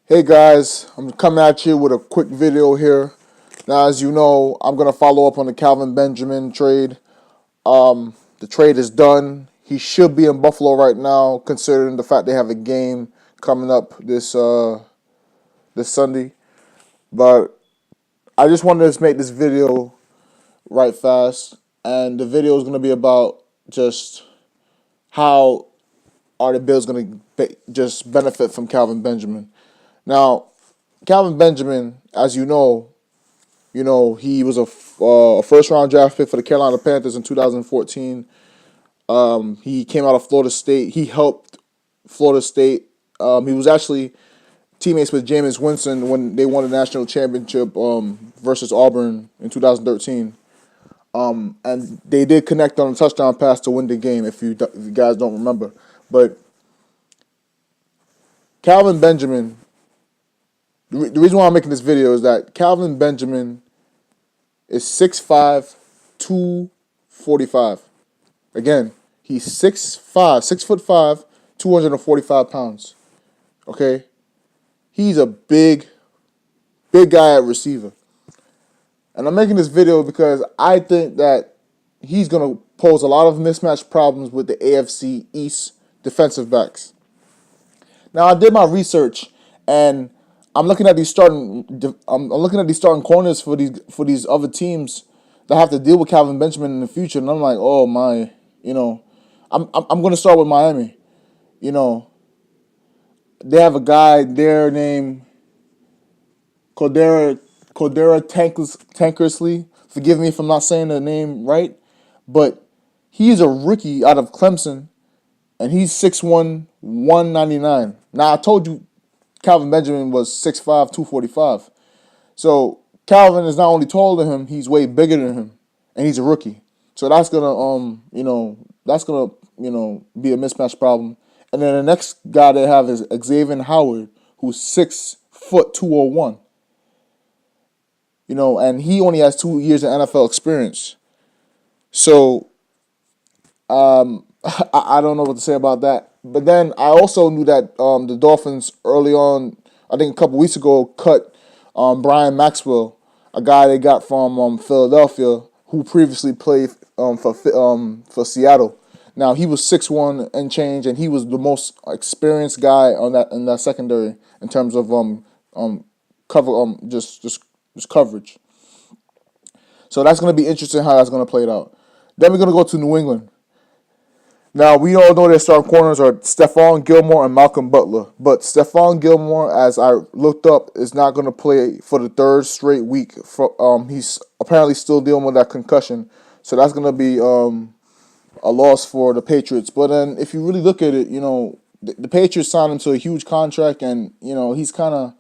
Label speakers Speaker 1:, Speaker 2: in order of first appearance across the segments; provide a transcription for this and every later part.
Speaker 1: Hey guys, I'm coming at you with a quick video here. Now, as you know, I'm going to follow up on the Kelvin Benjamin trade. The trade is done. He should be in Buffalo right now, considering the fact they have a game coming up this Sunday. But I just wanted to make this video right fast, and the video is going to be about just how are the Bills going to just benefit from Kelvin Benjamin. Now, Kelvin Benjamin, as you know, he was a first-round draft pick for the Carolina Panthers in 2014. He came out of Florida State. He helped Florida State. He was actually teammates with Jameis Winston when they won the national championship versus Auburn in 2013. And they did connect on a touchdown pass to win the game, if you guys don't remember. But Kelvin Benjamin, the reason why I'm making this video is that Kelvin Benjamin is 6'5", 245. Again, he's 6'5", 245 pounds. Okay? He's a big guy at receiver. And I'm making this video because I think that he's going to pose a lot of mismatch problems with the AFC East defensive backs. Now, I did my research, and I'm looking at these starting corners for these other teams that have to deal with Kelvin Benjamin in the future, and I'm like, oh my, I'm going to start with Miami. They have a guy there named Cordrea Tankersley. Forgive me if I'm not saying the name right, but he's a rookie out of Clemson, and he's 6'1", 199. Now, I told you Kelvin Benjamin was 6'5", 245. So Kelvin is not only taller than him, he's way bigger than him, and he's a rookie. So that's gonna be a mismatch problem. And then the next guy they have is Xavier Howard, who's 6 foot 201. And he only has 2 years of NFL experience. So I don't know what to say about that. But then I also knew that the Dolphins early on, I think a couple weeks ago, cut Brian Maxwell, a guy they got from Philadelphia, who previously played for Seattle. Now, he was 6'1" and change, and he was the most experienced guy in that secondary in terms of coverage. So that's going to be interesting how that's going to play out. Then we're going to go to New England. Now, we all know their starting corners are Stephon Gilmore and Malcom Butler. But Stephon Gilmore, as I looked up, is not going to play for the third straight week. He's apparently still dealing with that concussion. So that's going to be a loss for the Patriots. But then if you really look at it, the Patriots signed him to a huge contract. And, he's kind of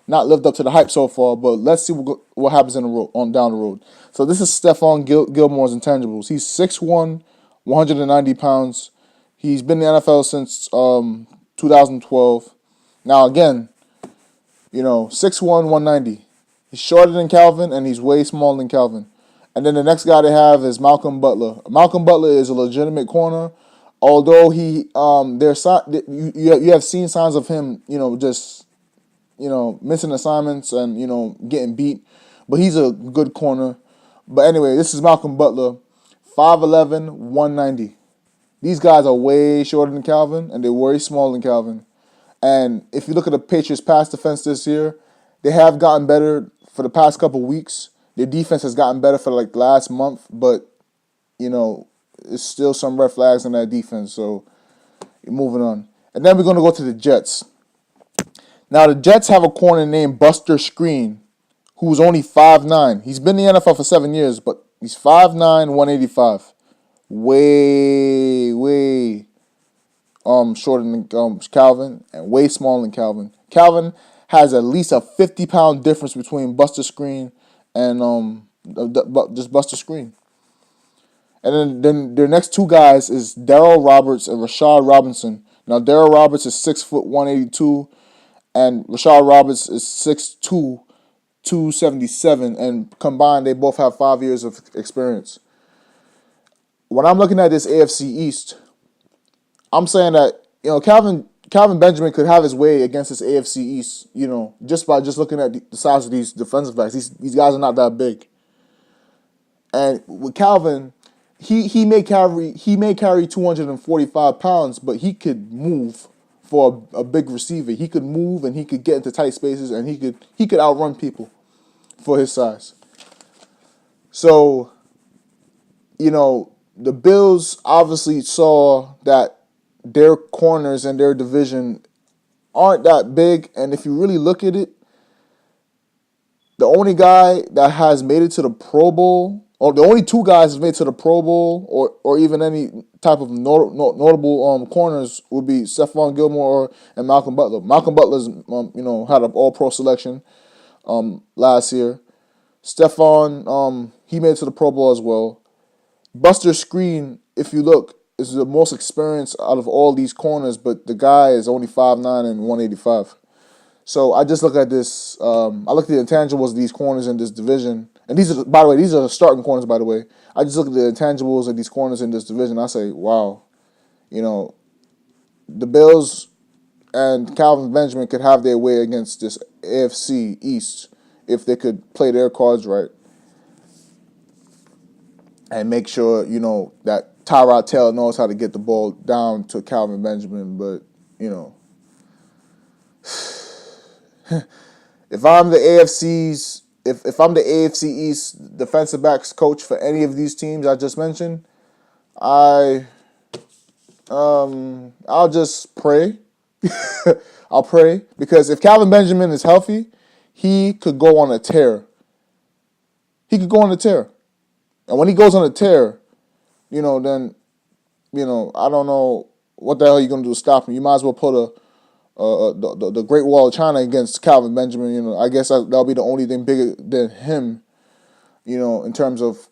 Speaker 1: not lived up to the hype so far. But let's see what happens down the road. So this is Stephon Gilmore's intangibles. He's 6'1", 190 pounds. He's been in the NFL since 2012. Now, again, 6'1", 190. He's shorter than Kelvin, and he's way smaller than Kelvin. And then the next guy they have is Malcom Butler. Malcom Butler is a legitimate corner, although you have seen signs of him, missing assignments and, getting beat. But he's a good corner. But anyway, this is Malcom Butler. 5'11", 190. These guys are way shorter than Kelvin, and they're way smaller than Kelvin. And if you look at the Patriots' pass defense this year, they have gotten better for the past couple weeks. Their defense has gotten better for the last month, but, there's still some red flags in that defense. So, moving on. And then we're going to go to the Jets. Now, the Jets have a corner named Buster Skrine, who's only 5'9". He's been in the NFL for 7 years, but he's 5'9", 185. Way shorter than Kelvin and way smaller than Kelvin. Kelvin has at least a 50-pound difference between Buster Skrine and just Buster Skrine. And then their next two guys is Darryl Roberts and Rashard Robinson. Now, Darryl Roberts is 6 foot 182, and Rashard Roberts is 6'2", 277, and combined, they both have 5 years of experience. When I'm looking at this AFC East, I'm saying that Kelvin Kelvin Benjamin could have his way against this AFC East, you know, just by looking at the size of these defensive backs. These guys are not that big. And with Kelvin, he may carry 245 pounds, but he could move for a big receiver. He could move and he could get into tight spaces and he could outrun people for his size. So, you know, the Bills obviously saw that their corners and their division aren't that big, and if you really look at it, the only guy that has made it to the Pro Bowl, or the only two guys that made it to the Pro Bowl, or even any type of notable corners would be Stephon Gilmore and Malcom Butler. Malcom Butler's had an All-Pro selection last year. Stephon he made it to the Pro Bowl as well. Buster Skrine, if you look, is the most experienced out of all these corners, but the guy is only 5'9" and 185. So I just look at this. I look at the intangibles of these corners in this division, and these are, by the way, these are the starting corners. By the way, I just look at the intangibles of these corners in this division. I say, wow, you know, the Bills and Kelvin Benjamin could have their way against this AFC East if they could play their cards right and make sure, you know, that Tyrod Taylor knows how to get the ball down to Kelvin Benjamin. But, you know, if I'm the AFC East defensive backs coach for any of these teams I just mentioned, I'll just pray. I'll pray, because if Kelvin Benjamin is healthy, he could go on a tear. He could go on a tear. And when he goes on a tear, you know, then, you know, I don't know what the hell you're going to do to stop him. You might as well put the Great Wall of China against Kelvin Benjamin. You know, I guess that'll be the only thing bigger than him, you know, in terms of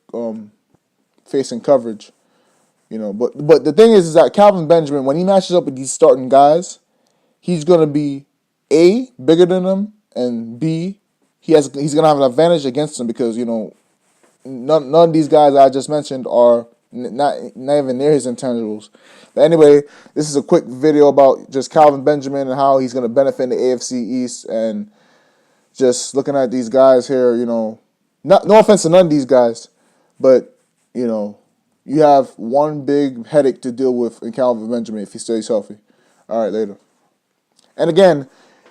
Speaker 1: facing coverage. You know, but the thing is that Kelvin Benjamin, when he matches up with these starting guys, he's going to be A, bigger than them, and B, he's going to have an advantage against them because, you know, none of these guys I just mentioned are not even near his intangibles. But anyway, this is a quick video about just Kelvin Benjamin and how he's going to benefit in the AFC East, and just looking at these guys here, you know, no offense to none of these guys, but, you know, you have one big headache to deal with in Kelvin Benjamin if he stays healthy. All right, later. And again,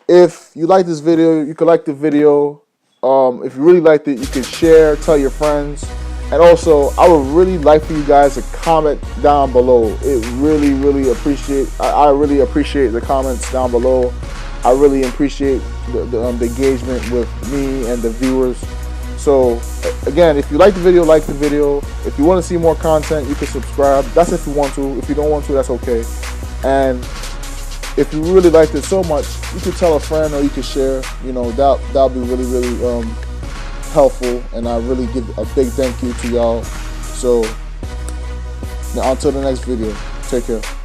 Speaker 1: if you like this video, you could like the video. If you really liked it, you can share, tell your friends. And also, I would really like for you guys to comment down below. It really, really I really appreciate the comments down below. I really appreciate the engagement with me and the viewers. So, again, if you like the video, like the video. If you want to see more content, you can subscribe. That's if you want to. If you don't want to, that's okay. And if you really liked it so much, you could tell a friend or you could share. You know, that'll be really, really helpful. And I really give a big thank you to y'all. So, now until the next video, take care.